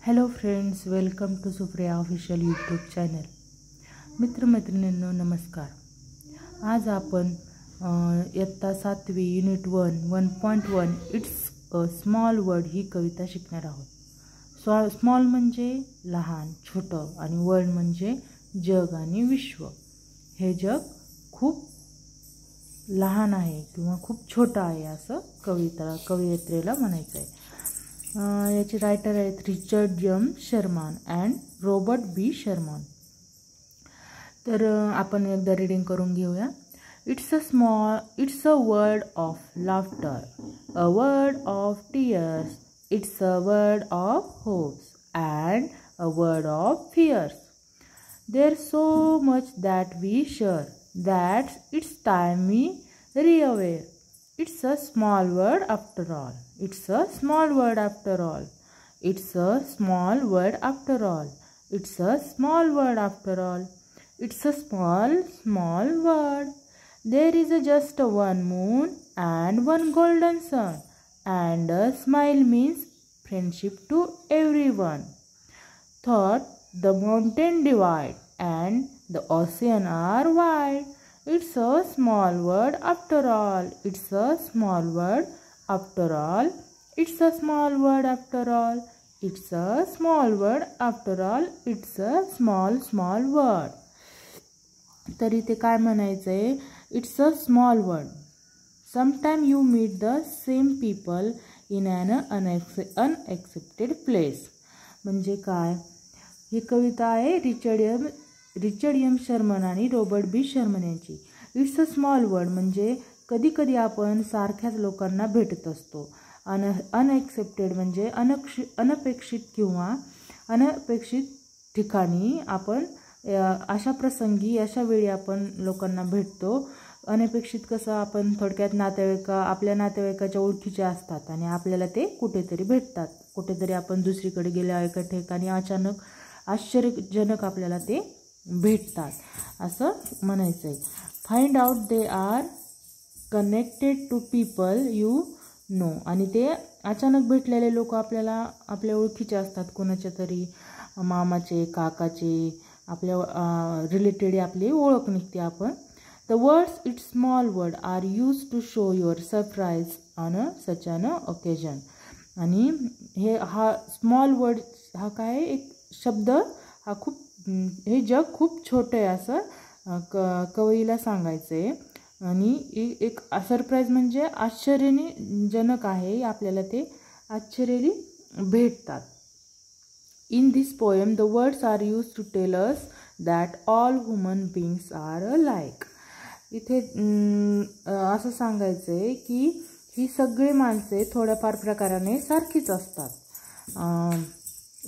Hello friends, welcome to Supriya official YouTube channel. मित्रमैत्रिणींनो नमस्कार. आज आपण इयत्ता 7वी unit 1.1 it's a small word ही कविता शिकणार आहोत. स्मॉल म्हणजे लहान, छोटं आणि वर्ड म्हणजे जग आणि विश्व. हे जग खूप लहान आहे किंवा खूप छोटं आहे असं कवयित्रीला म्हणायचं आहे. याचे रायटर आहेत Richard M Sharman and Robert बी शर्मन. तर आपण एकदा रीडिंग करून घेऊया. It's a word of laughter, a word of tears, it's a word of hopes and a word of fears. There's so much that we share that it's time we reaware. It's a small word after all. It's a small word after all. It's a small word after all. It's a small word after all. It's a small word. There is just one moon and one golden sun, and a smile means friendship to everyone. Thought the mountain divide and the ocean are wide. It's a small word after all. It's a small word after all. It's a small word after all. It's a small word after all. It's a small word. तर इथे काय म्हणायचं आहे? It's a small word. Sometime you meet the same people in an unexpected place. म्हणजे काय? ही कविता आहे Richard M Sharman आणि Robert बी शर्मन यांची. इट्स अ स्मॉल वर्ड म्हणजे कधीकधी आपण सारख्याच लोकांना भेटत असतो. अनएक्सेप्टेड म्हणजे अनपेक्षित किंवा अनपेक्षित ठिकाणी आपण अशा प्रसंगी अशा वेळी आपण लोकांना भेटतो. अनपेक्षित कसं, आपण थोडक्यात आपल्या नातेवाईकाच्या ओळखीचे असतात आणि आपल्याला ते कुठेतरी भेटतात. कुठेतरी आपण दुसरीकडे गेल्या एका ठिकाणी अचानक आश्चर्यजनक आपल्याला ते भेटतात असं म्हणायचं आहे. Find out they are connected to people you know. आणि ते अचानक भेटलेले लोक आपल्याला आपल्या ओळखीचे असतात, कोणाच्या तरी मामाचे, काकाचे, आपल्या रिलेटेड आपली ओळख निघते आपण. The words it's small word are use to show your surprise on such an occasion. आणि हा स्मॉल वर्ड हा काय, एक शब्द हा हे जग खूप छोटं आहे असं कवयीला सांगायचं आहे. आणि एक सरप्राईज म्हणजे आश्चर्यजनक आहे, आपल्याला ते आश्चर्याने भेटतात. In this poem the words are use to tell us that all human beings are alike. इथे असं सांगायचं आहे की ही सगळी माणसे थोड्याफार प्रकाराने सारखीच असतात.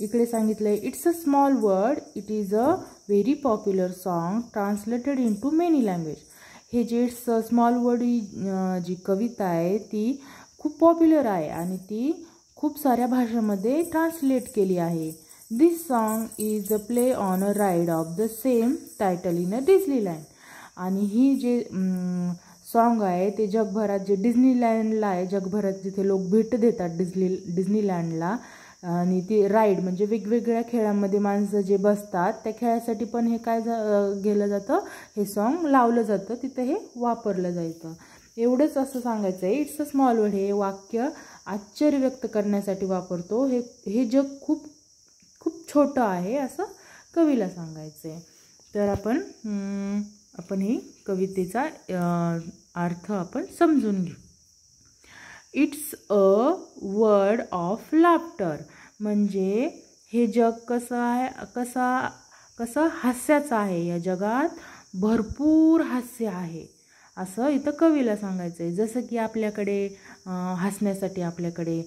इकडे सांगितलं आहे it's a small word, it is a very popular song translated into many language. हे जे इट्स अ स्मॉल वर्ड ही जी कविता आहे ती खूप पॉप्युलर आहे आणि ती खूप साऱ्या भाषांमध्ये ट्रान्सलेट केली आहे. दिस song is a play on a ride of the same title in a Disneyland. आणि ही जे सॉन्ग आहे ते जगभरात जे डिझनीलँडला आहे, जगभरात जिथे लोक भेट देतात डिझनीलँडला, आणि ती राईड म्हणजे वेगवेगळ्या खेळांमध्ये माणसं जे बसतात त्या खेळासाठी पण हे काय केलं जातं, हे सॉन्ग लावलं जातं, तिथं हे वापरलं जायचं. एवढंच असं सांगायचं आहे. इट्स अ स्मॉल वर्ड हे वाक्य आश्चर्य व्यक्त करण्यासाठी वापरतो. हे जग खूप खूप छोटं आहे असं कवीला सांगायचं आहे. तर आपण ही कवितेचा अर्थ आपण समजून घेऊ. It's a word of laughter म्हणजे हे जग कसं आहे, कसं हास्याचं आहे. या जगात भरपूर हास्य आहे असं इथं कवीला सांगायचं आहे. जसं की आपल्याकडे हसण्यासाठी आपल्याकडे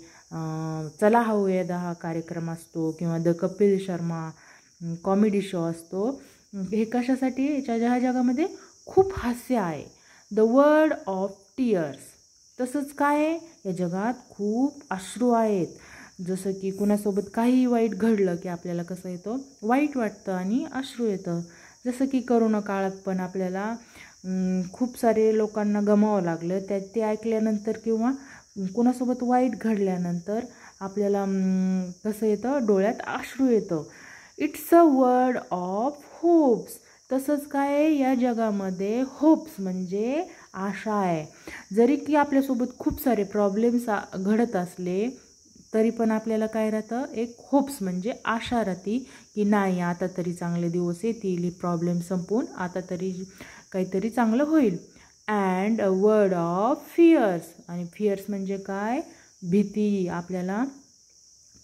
चला हवूया हा कार्यक्रम असतो किंवा the Kapil Sharma comedy show असतो. हे कशासाठी? ह्या जगामध्ये खूप हास्य आहे. द वर्ड ऑफ टीयर्स तसंच काय आहे, या जगात खूप अश्रू आहेत. जसं की कुणासोबत काही वाईट घडलं की आपल्याला कसं येतं, वाईट वाटतं आणि अश्रू येतं. जसं की करोना काळात पण आपल्याला खूप सारे लोकांना गमावं लागलं, ते ऐकल्यानंतर किंवा कुणासोबत वाईट घडल्यानंतर आपल्याला कसं येतं, डोळ्यात अश्रू येतं. It's a word of hopes. तसंच काय या जगामध्ये होप्स म्हणजे आशा आहे. जरी की आपल्यासोबत खूप सारे प्रॉब्लेम्स घडत असले तरी पण आपल्याला काय राहतं, एक होप्स म्हणजे आशा राहते की नाही आता तरी चांगले दिवस येतील, ही प्रॉब्लेम संपून आता तरी काहीतरी चांगलं होईल. And a word of fears. आणि फिअर्स म्हणजे काय, भीती. आपल्याला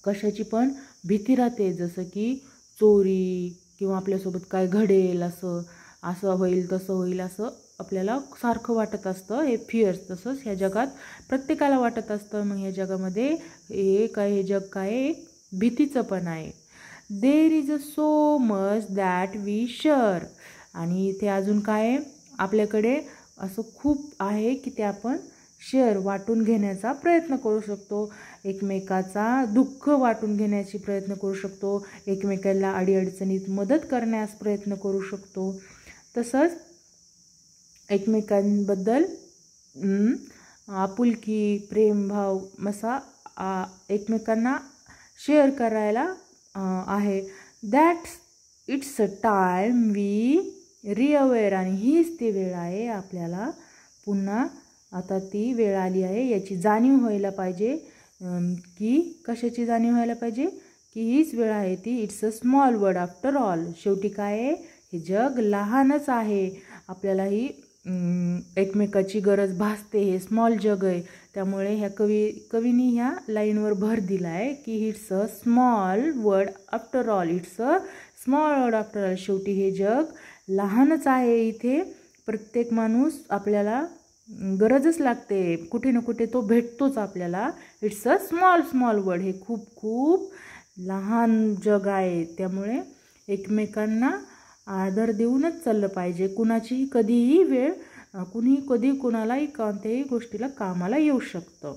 कशाची पण भीती राहते, जसं की चोरी किंवा आपल्यासोबत काय घडेल, असं होईल तसं होईल असं आपल्याला सारखं वाटत असतं, हे फिअर्स. तसंच ह्या जगात प्रत्येकाला वाटत असतं. मग ह्या जगामध्ये हे जग काय एक भीतीचं पण आहे. There is a so much that we share. आणि इथे अजून काय, आपल्याकडे असं खूप आहे की ते आपण शेअर वाटून घेण्याचा प्रयत्न करू शकतो. एकमेकाचा दुःख वाटून घेण्याची प्रयत्न करू शकतो. एकमेकाला अडीअडचणीत मदत करण्यास प्रयत्न करू शकतो. तसंच एकमेकांबद्दल आपुलकी, प्रेमभाव असा एकमेकांना शेअर करायला आहे. That's it's a time we रिअवेअर. आणि हीच ती वेळ आहे, आपल्याला पुन्हा आता ती वेळ आली आहे याची जाणीव व्हायला पाहिजे. की कशाची जाणीव व्हायला पाहिजे, की हीच वेळ आहे ती. It's a small word after all. शेवटी काय आहे, हे जग लहानच आहे. आपल्याला ही एकमेकाची गरज भासते, हे स्मॉल जग आहे. त्यामुळे ह्या कवीनी ह्या लाईनवर भर दिला आहे की it's a small word after all. It's a small word after all. शेवटी हे जग लहानच आहे. इथे प्रत्येक माणूस आपल्याला गरजच लागते, कुठे ना कुठे तो भेटतोच आपल्याला. It's a small word. हे खूप खूप लहान जग आहे. त्यामुळे एकमेकांना आदर देऊनच चाललं पाहिजे. कुणाचीही कधीही वेळ, कुणीही कधी कुणालाही कोणत्याही गोष्टीला कामाला येऊ शकतं.